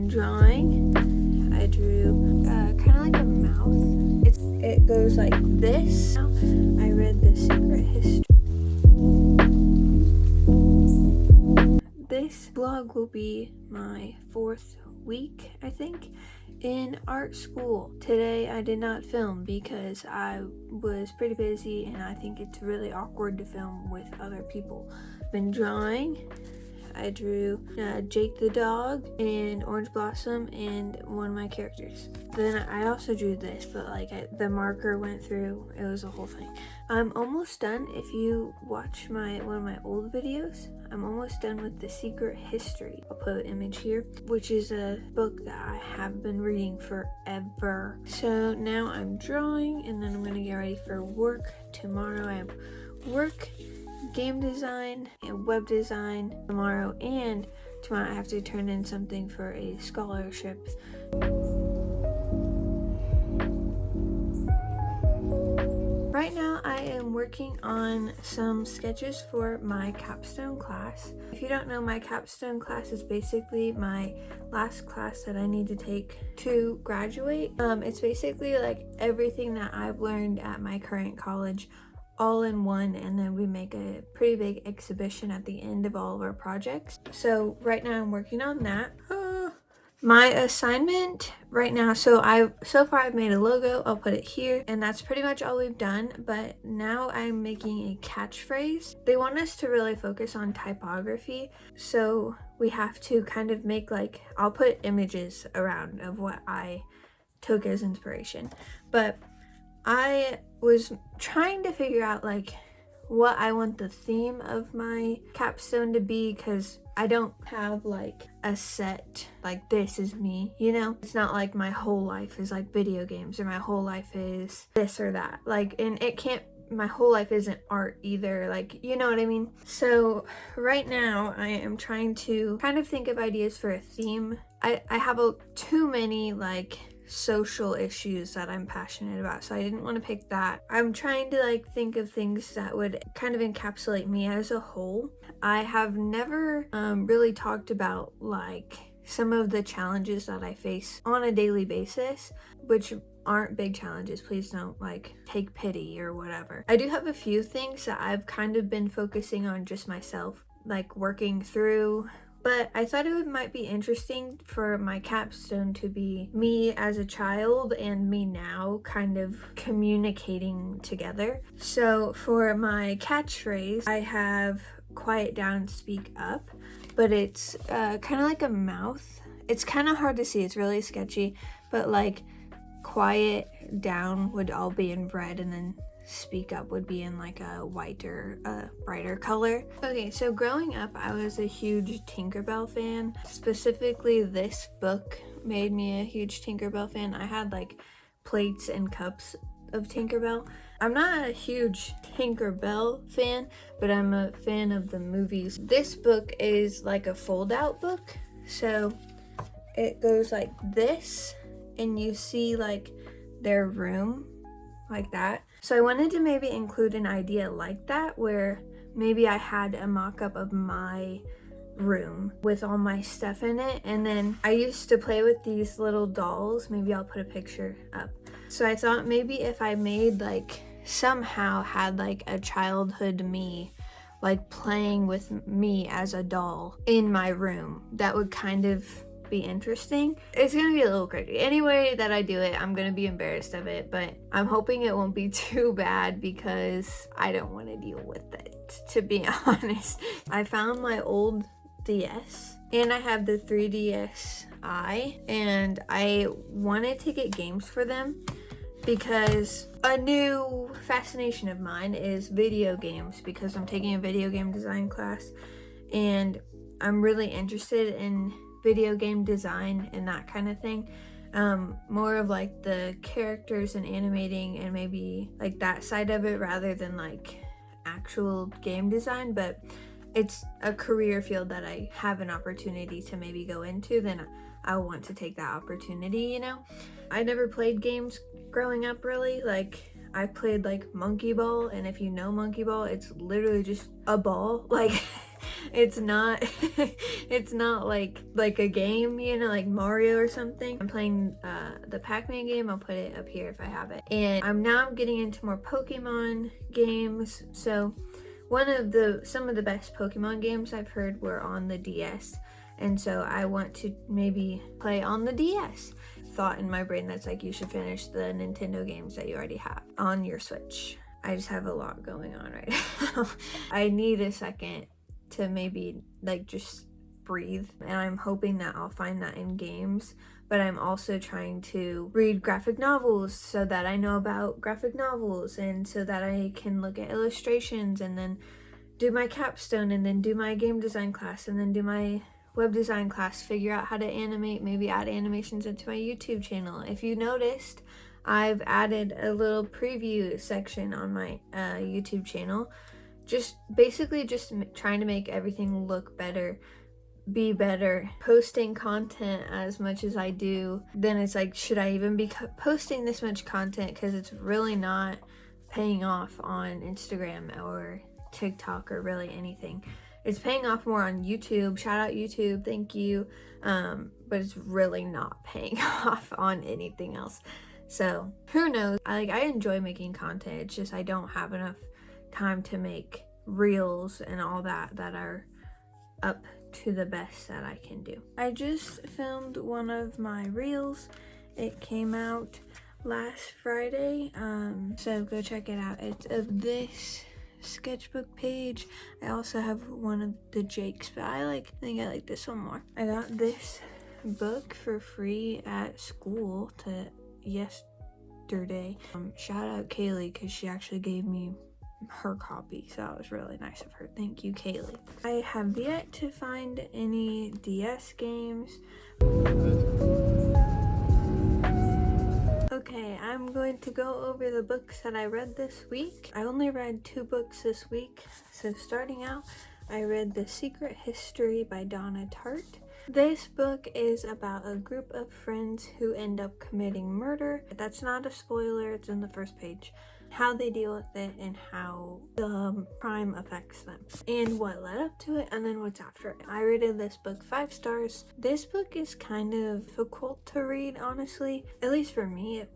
been drawing. I drew kind of like a mouth. It goes like this. I read The Secret History. This vlog will be my 4th week, I think, in art school. Today I did not film because I was pretty busy and I think it's really awkward to film with other people. Been drawing. I drew Jake the dog and Orange Blossom and one of my characters. Then I also drew this, but like the marker went through. It was a whole thing. I'm almost done. If you watch one of my old videos, I'm almost done with The Secret History. I'll put an image here, which is a book that I have been reading forever. So now I'm drawing and then I'm gonna get ready for work. Tomorrow I have work, game design and web design tomorrow, and tomorrow I have to turn in something for a scholarship. Right now I am working on some sketches for my capstone class. If you don't know, my capstone class is basically my last class that I need to take to graduate. It's basically like everything that I've learned at my current college all in one, and then we make a pretty big exhibition at the end of all of our projects. So right now I'm working on that. My assignment right now, so far I've made a logo. I'll put it here, and that's pretty much all we've done. But now I'm making a catchphrase. They want us to really focus on typography, so we have to kind of make, like, I'll put images around of what I took as inspiration. But I was trying to figure out like what I want the theme of my capstone to be, because I don't have like a set, like this is me, you know? It's not like my whole life is like video games or my whole life is this or that. Like, and it can't, my whole life isn't art either, like, you know what I mean? So right now I am trying to kind of think of ideas for a theme. I have too many like social issues that I'm passionate about, so I didn't want to pick that. I'm trying to like think of things that would kind of encapsulate me as a whole. I have never really talked about like some of the challenges that I face on a daily basis, which aren't big challenges. Please don't like take pity or whatever. I do have a few things that I've kind of been focusing on just myself, like working through. But I thought it might be interesting for my capstone to be me as a child and me now kind of communicating together. So for my catchphrase, I have quiet down, speak up, but it's kind of like a mouth. It's kind of hard to see, it's really sketchy, but like quiet down would all be in red, and then speak up would be in like a whiter, brighter color. Okay, so growing up, I was a huge Tinkerbell fan. Specifically, this book made me a huge Tinkerbell fan. I had like plates and cups of Tinkerbell. I'm not a huge Tinkerbell fan, but I'm a fan of the movies. This book is like a fold-out book, so it goes like this, and you see like their room like that. So I wanted to maybe include an idea like that, where maybe I had a mock-up of my room with all my stuff in it, and then I used to play with these little dolls. Maybe I'll put a picture up. So I thought maybe if I made like somehow had like a childhood me like playing with me as a doll in my room, that would kind of be interesting. It's gonna be a little crazy. Any way that I do it, I'm gonna be embarrassed of it, but I'm hoping it won't be too bad because I don't want to deal with it, to be honest. I found my old DS and I have the 3DSi, and I wanted to get games for them because a new fascination of mine is video games, because I'm taking a video game design class and I'm really interested in video game design and that kind of thing. More of like the characters and animating and maybe like that side of it rather than like actual game design. But it's a career field that I have an opportunity to maybe go into, then I want to take that opportunity, you know? I never played games growing up really. Like I played like monkey ball, and if you know monkey ball, it's literally just a ball. Like It's not it's not like a game, you know, like Mario or something. I'm playing the Pac-Man game. I'll put it up here if I have it. And I'm now getting into more Pokemon games. So some of the best Pokemon games I've heard were on the DS. And so I want to maybe play on the DS. Thought in my brain that's like, you should finish the Nintendo games that you already have on your Switch. I just have a lot going on right now. I need a second to maybe like just breathe, and I'm hoping that I'll find that in games. But I'm also trying to read graphic novels so that I know about graphic novels, and so that I can look at illustrations and then do my capstone, and then do my game design class, and then do my web design class, figure out how to animate, maybe add animations into my YouTube channel. If you noticed, I've added a little preview section on my YouTube channel, just trying to make everything look better, be better, posting content as much as I do. Then it's like, should I even be posting this much content, because it's really not paying off on Instagram or TikTok or really anything. It's paying off more on YouTube. Shout out YouTube, thank you. But it's really not paying off on anything else. So who knows? I enjoy making content. It's just I don't have enough time to make reels and all that are up to the best that I can do. I just filmed one of my reels. It came out last Friday. So go check it out. It's of this sketchbook page. I also have one of the Jakes, but I think I like this one more. I got this book for free at school yesterday. Shout out Kaylee, because she actually gave me her copy, so that was really nice of her. Thank you, Kaylee. I have yet to find any DS games. Okay, I'm going to go over the books that I read this week. I only read 2 books this week. So starting out, I read The Secret History by Donna Tartt. This book is about a group of friends who end up committing murder. That's not a spoiler, it's in the first page. How they deal with it, and how the crime affects them, and what led up to it, and then what's after it. I rated this book 5 stars. This book is kind of difficult to read, honestly. At least for me it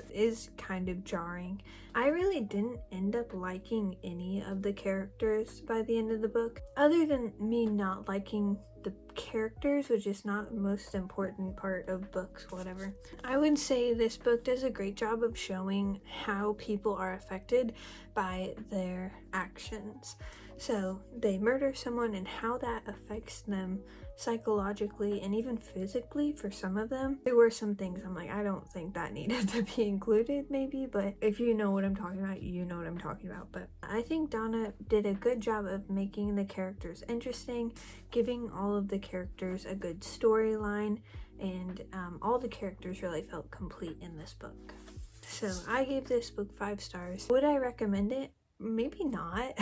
is kind of jarring. I really didn't end up liking any of the characters by the end of the book, other than me not liking the characters, which is not the most important part of books, whatever. I would say this book does a great job of showing how people are affected by their actions. So they murder someone, and how that affects them psychologically and even physically for some of them. There were some things I'm like, I don't think that needed to be included maybe, but if you know what I'm talking about, you know what I'm talking about. But I think Donna did a good job of making the characters interesting, giving all of the characters a good storyline, and all the characters really felt complete in this book. So I gave this book 5 stars. Would I recommend it? Maybe not.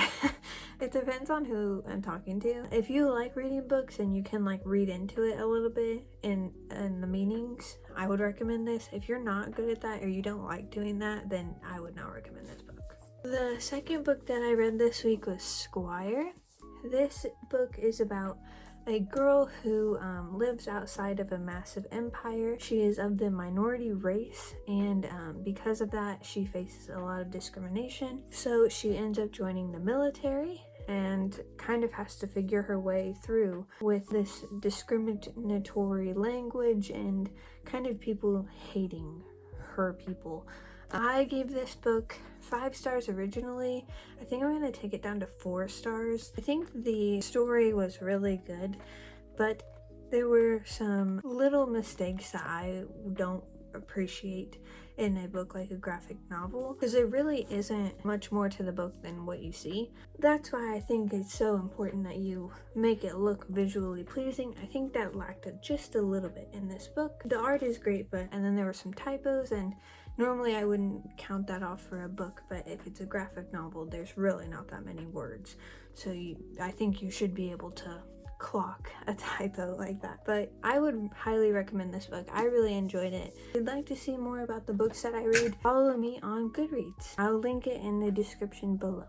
It depends on who I'm talking to. If you like reading books and you can read into it a little bit and the meanings, I would recommend this. If you're not good at that, or you don't like doing that, then I would not recommend this book. The second book that I read this week was Squire. This book is about a girl who lives outside of a massive empire. She is of the minority race, and because of that, she faces a lot of discrimination. So she ends up joining the military and kind of has to figure her way through with this discriminatory language and kind of people hating her people. I gave this book 5 stars originally. I think I'm going to take it down to 4 stars. I think the story was really good, but there were some little mistakes that I don't appreciate in a book like a graphic novel, because there really isn't much more to the book than what you see. That's why I think it's so important that you make it look visually pleasing. I think that lacked just a little bit in this book. The art is great, and then there were some typos, and normally I wouldn't count that off for a book, but if it's a graphic novel, there's really not that many words. So I think you should be able to clock a typo like that. But I would highly recommend this book. I really enjoyed it. If you'd like to see more about the books that I read, follow me on Goodreads. I'll link it in the description below.